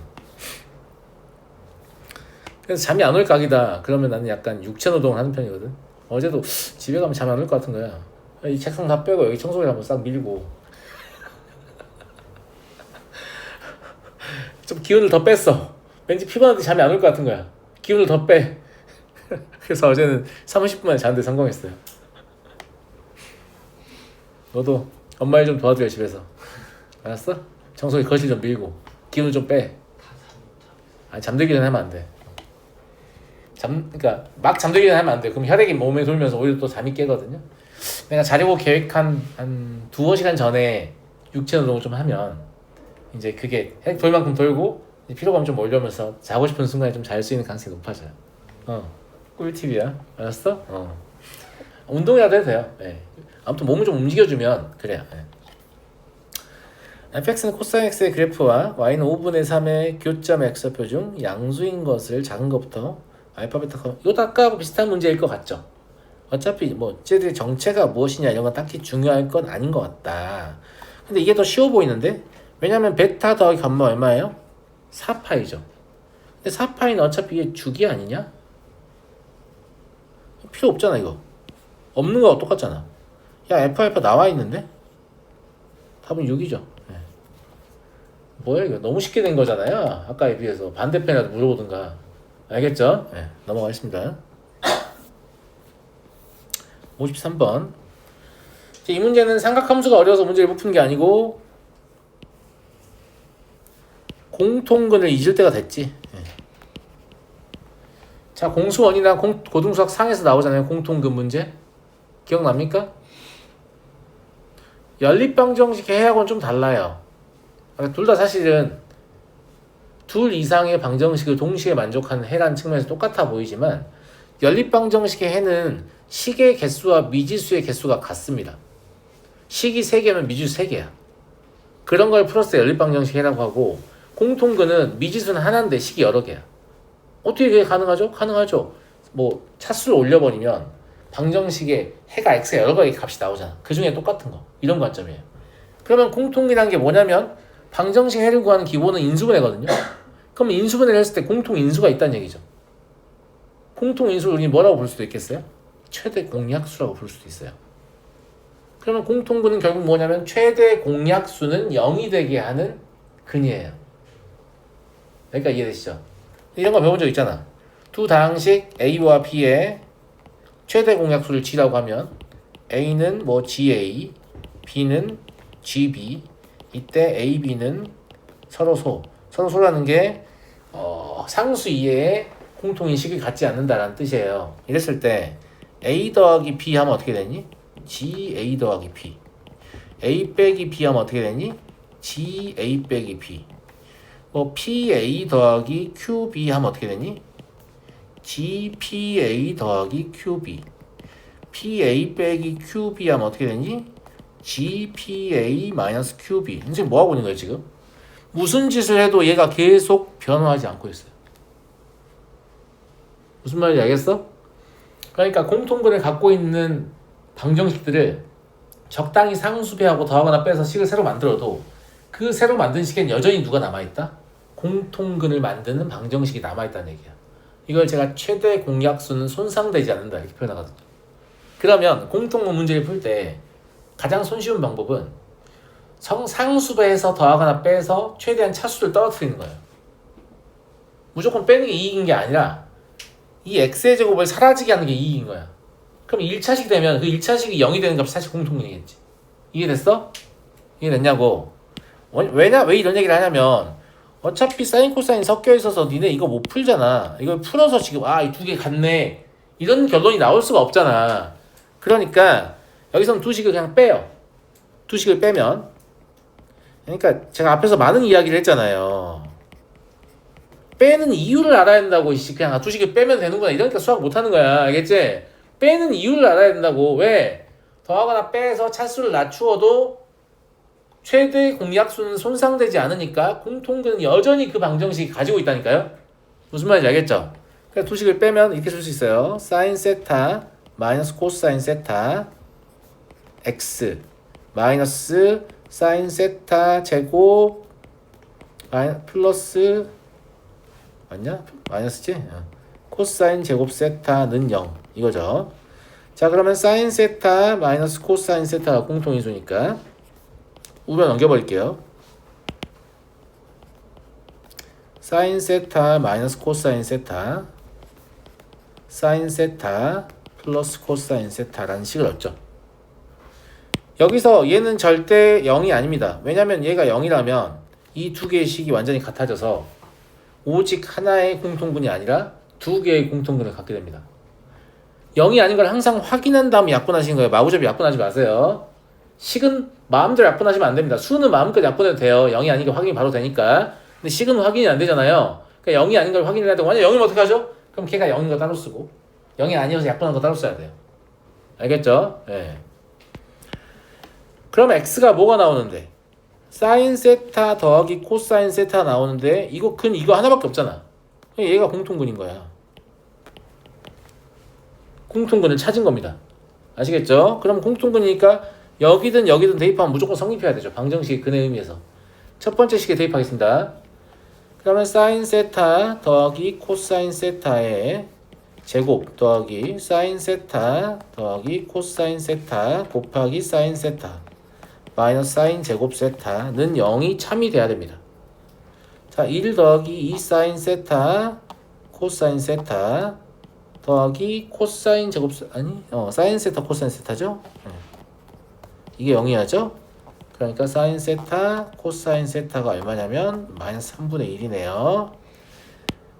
그래서 잠이 안 올 각이다. 그러면 나는 약간 육체노동을 하는 편이거든. 어제도 집에 가면 잠이 안 올 것 같은 거야. 이 책상 다 빼고 여기 청소기 한번 싹 밀고 좀 기운을 더 뺐어. 왠지 피곤한데 잠이 안 올 것 같은 거야. 기운을 더 빼. 그래서 어제는 30분 만에 자는데 성공했어요. 너도 엄마 일 좀 도와줘요, 집에서. 알았어? 청소기 거실 좀 밀고 기운을 좀 빼. 아니, 잠들기 전에 하면 안 돼. 그러니까 막 잠들기 전에 하면 안 돼. 그럼 혈액이 몸에 돌면서 오히려 또 잠이 깨거든요. 내가 자려고 계획한 한 2-5시간 전에 육체 노동을 좀 하면 이제 그게 혈액 돌 만큼 돌고 피로감 좀 올려면서 자고 싶은 순간에 좀 잘 수 있는 가능성이 높아져요. 꿀팁이야. 알았어? 운동이라도 해도 돼요. 예. 아무튼 몸을 좀 움직여주면 그래요. 예. fx는 코사인 x의 그래프와 y는 5분의 3의 교점 x좌표 중 양수인 것을 작은 것부터 알파 베타 이것도 아까하고 비슷한 문제일 것 같죠. 어차피 뭐 쟤들의 정체가 무엇이냐 이런 건 딱히 중요할 건 아닌 것 같다. 근데 이게 더 쉬워 보이는데 왜냐면 베타 더하기 감마 얼마예요? 4파이죠. 근데 4파이는 어차피 이게 주기 아니냐? 필요 없잖아 이거. 없는 거와 똑같잖아. 야 F 나와 있는데? 답은 6이죠. 뭐야 이거 너무 쉽게 된 거잖아요. 아까에 비해서 반대편이라도 물어보든가. 알겠죠? 네, 넘어가겠습니다. 53번. 이 문제는 삼각함수가 어려워서 문제를 못 푼 게 아니고 공통근을 잊을 때가 됐지. 네. 자, 공수원이나 고등수학 상에서 나오잖아요. 공통근 문제. 기억납니까? 연립방정식 해하고는 좀 달라요. 둘 다 사실은 둘 이상의 방정식을 동시에 만족하는 해라는 측면에서 똑같아 보이지만 연립방정식의 해는 식의 개수와 미지수의 개수가 같습니다. 식이 3개면 미지수 3개야. 그런 걸 플러스 연립방정식 해라고 하고 공통근은 미지수는 하나인데 식이 여러 개야. 어떻게 그게 가능하죠? 가능하죠. 뭐 차수를 올려버리면 방정식에 해가 x가 여러 가지 값이 나오잖아. 그 중에 똑같은 거. 이런 관점이에요. 그러면 공통이라는 게 뭐냐면 방정식 해를 구하는 기본은 인수분해거든요. 그럼 인수분해를 했을 때 공통 인수가 있다는 얘기죠. 공통 인수를 우리 뭐라고 볼 수도 있겠어요? 최대 공약수라고 볼 수도 있어요. 그러면 공통근은 결국 뭐냐면 최대 공약수는 0이 되게 하는 근이에요. 그러니까 이해되시죠? 이런 거 배운 적 있잖아. 두 다항식 A와 B의 최대 공약수를 G라고 하면 A는 뭐 GA, B는 GB. 이때 A, B는 서로소라는 게 상수 이외에 공통인식이 같지 않는다라는 뜻이에요. 이랬을 때 A 더하기 B 하면 어떻게 되니? GA 더하기 B. A 빼기 B 하면 어떻게 되니? GA 빼기 B. 뭐 PA 더하기 QB 하면 어떻게 되니? GPA 더하기 QB. PA 빼기 QB 하면 어떻게 되니? GPA-QB. 선생님 뭐 하고 있는 거예요 지금? 무슨 짓을 해도 얘가 계속 변화하지 않고 있어요. 무슨 말인지 알겠어? 그러니까 공통근을 갖고 있는 방정식들을 적당히 상수배하고 더하거나 빼서 식을 새로 만들어도 그 새로 만든 식엔 여전히 누가 남아있다? 공통근을 만드는 방정식이 남아있다는 얘기야. 이걸 제가 최대 공약수는 손상되지 않는다 이렇게 표현하거든요. 그러면 공통근 문제를 풀 때 가장 손쉬운 방법은 상수배해서 더하거나 빼서 최대한 차수를 떨어뜨리는 거예요. 무조건 빼는 게 이익인 게 아니라 이 x의 제곱을 사라지게 하는 게 이익인 거야. 그럼 1차식 되면 그 1차식이 0이 되는 값이 사실 공통근이겠지. 이해됐어? 이해됐냐고. 왜 이런 얘기를 하냐면 어차피 사인 코사인 섞여 있어서 니네 이거 못 풀잖아. 이걸 풀어서 지금 이 두 개 같네 이런 결론이 나올 수가 없잖아. 그러니까 여기서는 두 식을 그냥 빼요. 두 식을 빼면 그러니까 제가 앞에서 많은 이야기를 했잖아요. 빼는 이유를 알아야 된다고. 그냥 두 식을 빼면 되는구나 이러니까 수학 못하는 거야. 알겠지? 빼는 이유를 알아야 된다고. 왜? 더하거나 빼서 차수를 낮추어도 최대 공약수는 손상되지 않으니까 공통근은 여전히 그 방정식이 가지고 있다니까요. 무슨 말인지 알겠죠? 그래서 두 식을 빼면 이렇게 쓸 수 있어요. 사인 세타 마이너스 코사인 세타 x 마이너스 사인 세타 제곱 플러스 맞냐? 마이너스지? 코사인 제곱 세타는 0 이거죠. 자 그러면 사인 세타 마이너스 코사인 세타가 공통인수니까 우변 넘겨버릴게요. 사인 세타 마이너스 코사인 세타 사인 세타 플러스 코사인 세타라는 식을 얻죠. 여기서 얘는 절대 0이 아닙니다. 왜냐면 얘가 0이라면 이 두 개의 식이 완전히 같아져서 오직 하나의 공통근이 아니라 두 개의 공통근을 갖게 됩니다. 0이 아닌 걸 항상 확인한 다음에 약분하시는 거예요. 마구잡이 약분하지 마세요. 식은 마음대로 약분하시면 안 됩니다. 수는 마음껏 약분해도 돼요. 0이 아닌 게 확인이 바로 되니까. 근데 식은 확인이 안 되잖아요. 그러니까 0이 아닌 걸 확인해야 되고 만약 0이면 어떻게 하죠? 그럼 걔가 0인 거 따로 쓰고 0이 아니어서 약분한 거 따로 써야 돼요. 알겠죠? 예. 그럼 x가 뭐가 나오는데? 사인 세타 더하기 코사인 세타 나오는데 이거 하나밖에 없잖아. 얘가 공통근인 거야. 공통근을 찾은 겁니다. 아시겠죠? 그럼 공통근이니까 여기든 여기든 대입하면 무조건 성립해야 되죠. 방정식의 근의 의미에서. 첫 번째 식에 대입하겠습니다. 그러면 사인 세타 더하기 코사인 세타의 제곱 더하기 사인 세타 더하기 코사인 세타 곱하기 사인 세타 마이너스 사인 제곱 세타는 0이 참이 돼야 됩니다. 자, 1 더하기 2 사인 세타 코사인 세타 더하기 코사인 제곱 사인 세타 코사인 세타죠? 이게 0이야죠? 그러니까 사인 세타 코사인 세타가 얼마냐면 마이너스 3분의 1이네요.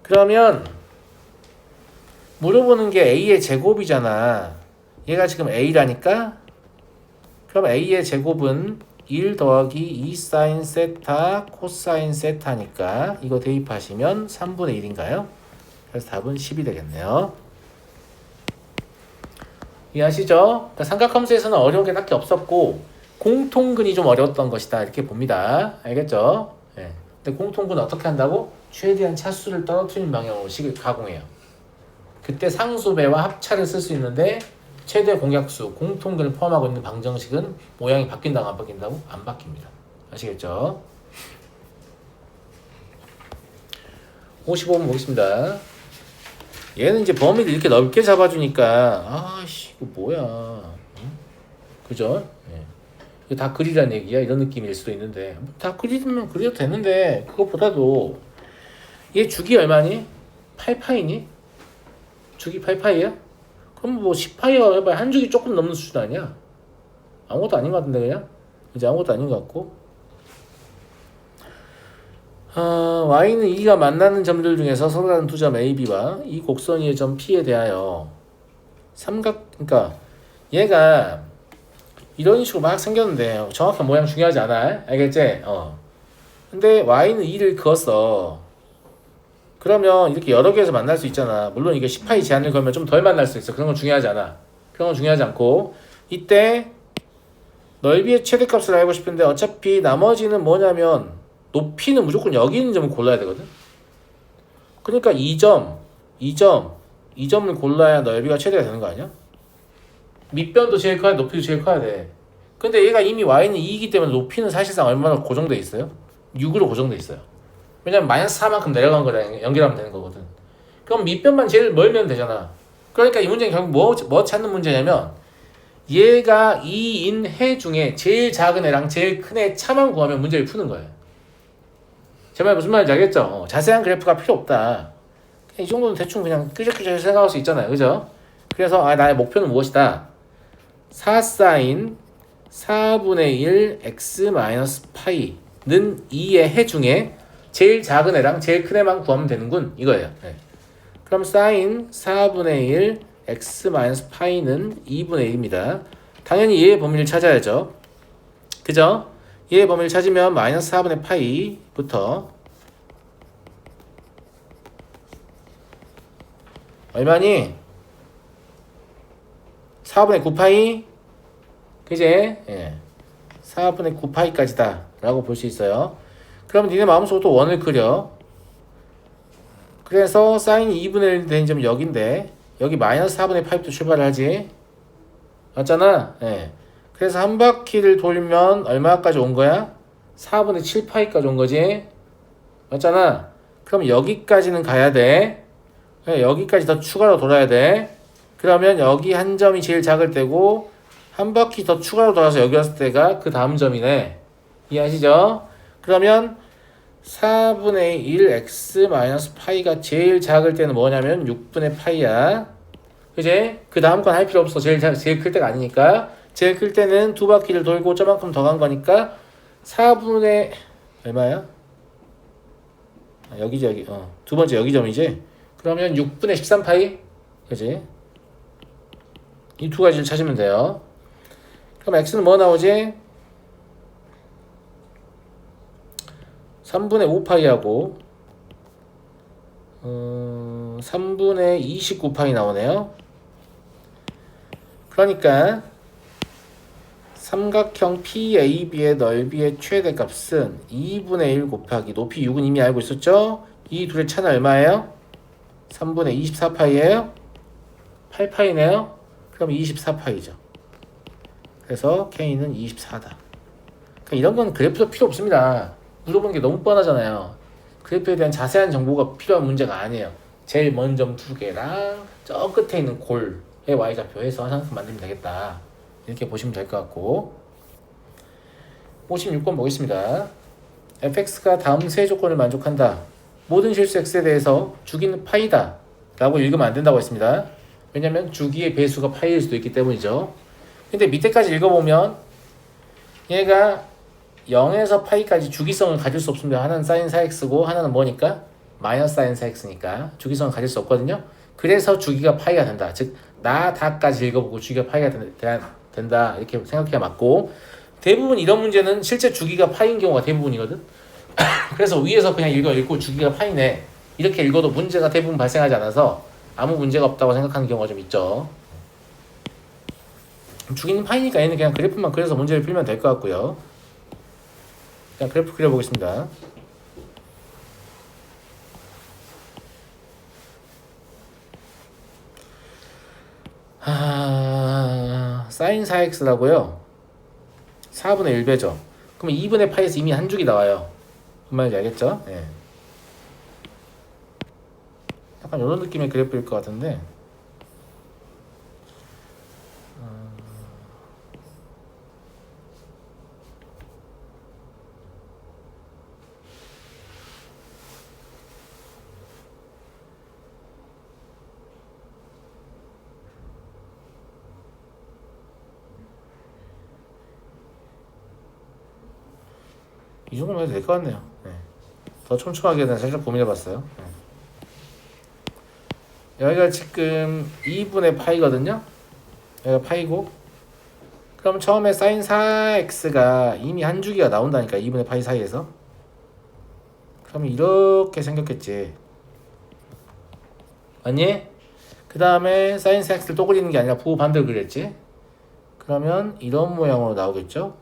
그러면 물어보는 게 a의 제곱이잖아. 얘가 지금 a라니까 그럼 a의 제곱은 1 더하기 2 사인 세타 코사인 세타니까 이거 대입하시면 3분의 1인가요? 그래서 답은 10이 되겠네요. 이해하시죠? 그러니까 삼각함수에서는 어려운 게 딱히 없었고 공통근이 좀 어려웠던 것이다 이렇게 봅니다. 알겠죠? 네. 근데 공통근 어떻게 한다고? 최대한 차수를 떨어뜨리는 방향으로 식을 가공해요. 그때 상수배와 합차를 쓸 수 있는데 최대 공약수, 공통근을 포함하고 있는 방정식은 모양이 바뀐다고 안 바뀐다고? 안 바뀝니다. 아시겠죠? 55번 보겠습니다. 얘는 이제 범위를 이렇게 넓게 잡아주니까 아씨 이거 뭐야? 응? 그죠? 예. 이거 다 그리라는 얘기야 이런 느낌일 수도 있는데 다 그리면 그려도 되는데 그것보다도 얘 주기 얼마니? 8파이니? 주기 8파이야? 그럼 뭐 10파이가 해봐야 한 주기 조금 넘는 수준 아니야? 아무것도 아닌 것 같은데 그냥? 이제 아무것도 아닌 것 같고 y는 2가 만나는 점들 중에서 서로 다른 두 점 A, B와 이 곡선 위의 점 P에 대하여 그러니까 얘가 이런 식으로 막 생겼는데 정확한 모양 중요하지 않아? 알겠지? 근데 y는 2를 그었어. 그러면 이렇게 여러 개에서 만날 수 있잖아. 물론 이게 10파이 제한을 걸면 좀 덜 만날 수 있어. 그런 건 중요하지 않아. 그런 건 중요하지 않고 이때 넓이의 최대값을 알고 싶은데 어차피 나머지는 뭐냐면 높이는 무조건 여기 있는 점을 골라야 되거든. 그러니까 2점을 골라야 넓이가 최대가 되는 거 아니야? 밑변도 제일 커야 높이도 제일 커야 돼. 근데 얘가 이미 y는 2이기 때문에 높이는 사실상 얼마나 고정돼 있어요? 6으로 고정돼 있어요. 왜냐면 마이너스 4만큼 내려간 거랑 연결하면 되는 거거든. 그럼 밑변만 제일 멀면 되잖아. 그러니까 이 문제는 결국 뭐 찾는 문제냐면 얘가 2인 해 중에 제일 작은 애랑 제일 큰 애 차만 구하면 문제를 푸는 거예요. 제 말 무슨 말인지 알겠죠? 자세한 그래프가 필요 없다. 이 정도는 대충 그냥 끄적끄적 생각할 수 있잖아요. 그죠? 그래서 나의 목표는 무엇이다? 4사인 4분의 1 x 마이너스 파이는 2의 해 중에 제일 작은 애랑 제일 큰 애만 구하면 되는군. 이거예요. 네. 그럼 사인 4분의 1 x 마이너스 파이는 2분의 1입니다. 당연히 얘의 범위를 찾아야죠. 그죠? 얘의 범위를 찾으면 마이너스 4분의 파이부터 얼마니? 4분의 9파이? 그지? 예. 4분의 9파이까지다 라고 볼 수 있어요. 그럼 니네 마음속으로 또 원을 그려. 그래서 사인이 2분의 1 되는 점은 여기인데 여기 마이너스 4분의 파이부터 출발을 하지. 맞잖아? 예. 그래서 한 바퀴를 돌면 얼마까지 온 거야? 4분의 7파이까지 온 거지. 맞잖아? 그럼 여기까지는 가야 돼. 여기까지 더 추가로 돌아야 돼. 그러면 여기 한 점이 제일 작을 때고 한 바퀴 더 추가로 돌아서 여기 왔을 때가 그 다음 점이네. 이해하시죠? 그러면 4분의 1 x 마이너스 파이가 제일 작을 때는 뭐냐면 6분의 파이야. 그지? 그 다음 건 할 필요 없어. 제일 클 때가 아니니까. 제일 클 때는 두 바퀴를 돌고 저만큼 더 간 거니까 4분의 얼마야? 여기지 여기. 두 번째 여기 점이지. 그러면 6분의 13파이. 그지? 이 두 가지를 찾으면 돼요. 그럼 x는 뭐 나오지? 3분의 5파이하고 3분의 29파이 나오네요. 그러니까 삼각형 PAB의 넓이의 최대값은 2분의 1 곱하기 높이 6은 이미 알고 있었죠? 이 둘의 차는 얼마예요? 3분의 24파이예요? 8파이네요? 그럼 24파이죠. 그래서 K는 24다. 그러니까 이런 건 그래프도 필요 없습니다. 물어보는 게 너무 뻔하잖아요. 그래프에 대한 자세한 정보가 필요한 문제가 아니에요. 제일 먼 점 두 개랑 저 끝에 있는 골의 y좌표 해서 상품 만들면 되겠다. 이렇게 보시면 될 것 같고 56번 보겠습니다. fx가 다음 세 조건을 만족한다. 모든 실수 x에 대해서 주기는 파이다 라고 읽으면 안 된다고 했습니다. 왜냐면 주기의 배수가 파이일 수도 있기 때문이죠. 근데 밑에까지 읽어보면 얘가 0에서 파이까지 주기성을 가질 수 없습니다. 하나는 sin 4x고 하나는 뭐니까? 마이너스 sin 4x니까 주기성을 가질 수 없거든요. 그래서 주기가 파이가 된다. 즉 나 다까지 읽어보고 주기가 파이가 된다 이렇게 생각해야 맞고, 대부분 이런 문제는 실제 주기가 파이인 경우가 대부분이거든. 그래서 위에서 그냥 읽고 주기가 파이네 이렇게 읽어도 문제가 대부분 발생하지 않아서 아무 문제가 없다고 생각하는 경우가 좀 있죠. 주기는 파이니까 얘는 그냥 그래프만 그려서 문제를 풀면 될 것 같고요. 그냥 그래프 그려보겠습니다. sin 4x라고요. 4분의 1배죠. 그럼 2분의 파이에서 이미 한 줄이 나와요. 무슨 말인지 알겠죠? 예. 약간 이런 느낌의 그래프일 것 같은데 이 정도면 해도 될 것 같네요. 네. 더 촘촘하게 는 살짝 고민해봤어요. 네. 여기가 지금 2분의 파이거든요. 여기가 파이고, 그럼 처음에 sin 4x가 이미 한 주기가 나온다니까 2분의 파이 사이에서. 그럼 이렇게 생겼겠지. 맞니? 그 다음에 sin 4x를 또 그리는 게 아니라 부호 반대로 그렸지. 그러면 이런 모양으로 나오겠죠.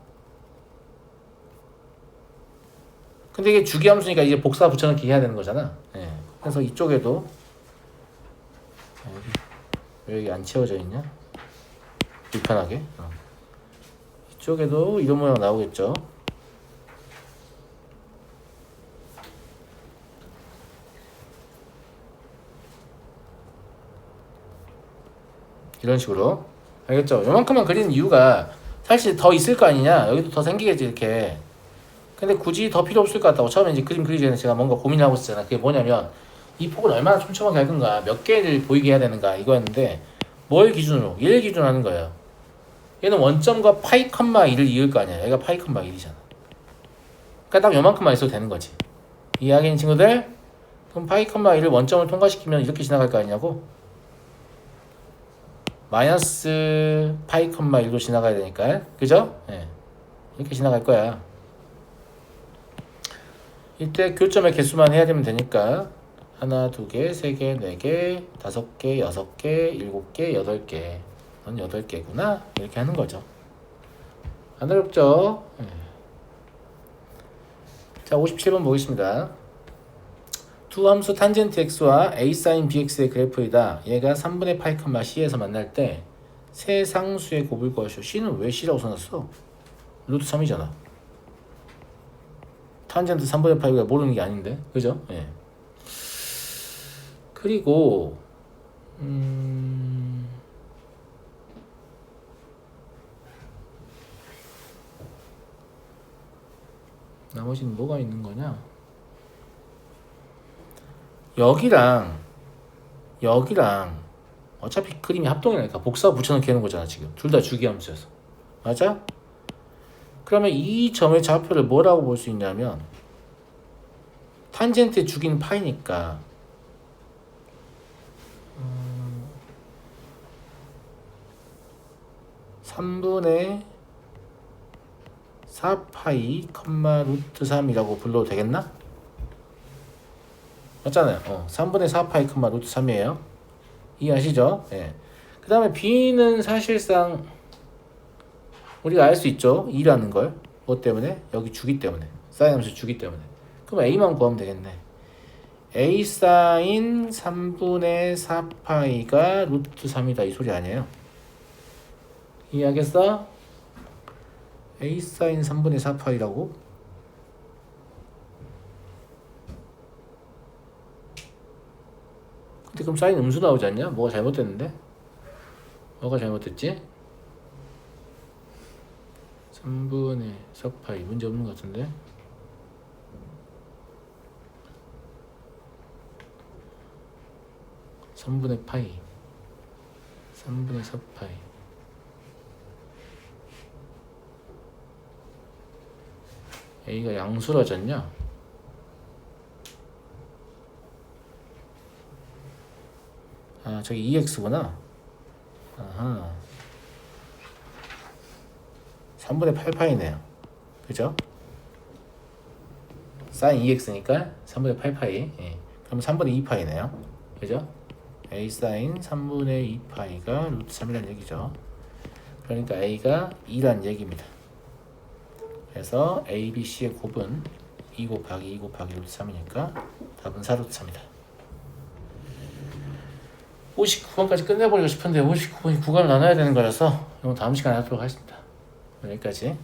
근데 이게 주기함수니까 이제 복사 붙여넣기 해야 되는 거잖아. 예. 그래서 이쪽에도 왜 여기 안 채워져 있냐? 불편하게. 이쪽에도 이런 모양 나오겠죠. 이런 식으로. 알겠죠? 요만큼만 그리는 이유가 사실 더 있을 거 아니냐? 여기도 더 생기겠지 이렇게. 근데 굳이 더 필요 없을 것 같다고 처음에 이제 그림 그리기 전에 제가 뭔가 고민하고 있었잖아. 그게 뭐냐면 이 폭을 얼마나 촘촘하게 할 건가, 몇 개를 보이게 해야 되는가 이거였는데, 뭘 기준으로? 얘를 기준으로 하는 거예요. 얘는 원점과 파이 컴마 1을 이을 거 아니야. 얘가 파이 컴마 1이잖아. 그러니까 딱 요만큼만 있어도 되는 거지. 이해하겠니 친구들? 그럼 파이 컴마 1을 원점을 통과시키면 이렇게 지나갈 거 아니냐고? 마이너스 파이 컴마 1로 지나가야 되니까, 그죠? 예. 이렇게 지나갈 거야. 이때 교점의 개수만 해야 되면 되니까 하나, 두 개, 세 개, 네 개, 다섯 개, 여섯 개, 일곱 개, 여덟 개. 넌 8개구나. 이렇게 하는 거죠. 안 어렵죠? 네. 자, 57번 보겠습니다. 두 함수 탄젠트 x와 a sin bx의 그래프이다. 얘가 3분의 8, c에서 만날 때 세 상수의 곱을 구하시오. c는 왜 c라고 써놨어? 루트 3이잖아. 탄젠트 3분의 8가 모르는 게 아닌데, 그죠? 예. 그리고 나머지는 뭐가 있는 거냐? 여기랑 어차피 그림이 합동이라니까 복사 붙여넣기 하는 거잖아. 지금 둘 다 주기함수여서. 맞아? 그러면 이 점의 좌표를 뭐라고 볼 수 있냐면 탄젠트의 주기는 파이니까 3분의 4파이 루트 3이라고 불러도 되겠나? 맞잖아요. 3분의 4파이 루트 3이에요. 이해하시죠? 예. 그 그 다음에 B는 사실상 우리가 알 수 있죠. 2라는 걸. 뭐 때문에? 여기 주기 때문에. 사인 함수 주기 때문에. 그럼 A만 구하면 되겠네. A 사인 3분의 4파이가 루트 3이다 이 소리 아니에요? 이해하겠어? A 사인 3분의 4파이라고? 근데 그럼 사인 음수 나오지 않냐? 뭐가 잘못됐는데? 뭐가 잘못됐지? 3분의 4파이 문제 없는 것 같은데? 삼분의 파이 3분의 4파이 A가 양수라졌냐? 아 저기 2x구나. 아하 3분의 8파이네요. 그죠? 사인 2x니까 3분의 8파이. 예. 그럼 3분의 2파이네요. 그죠? A 사인 3분의 2파이가 루트 3이라는 얘기죠. 그러니까 A가 2라는 얘기입니다. 그래서 A, B, C의 곱은 2 곱하기 2 곱하기 루트 3이니까 답은 4루트 3이다. 59번까지 끝내버리고 싶은데 59번이 구간을 나눠야 되는 거라서 이건 다음 시간에 하도록 하겠습니다. 여기까지. 네.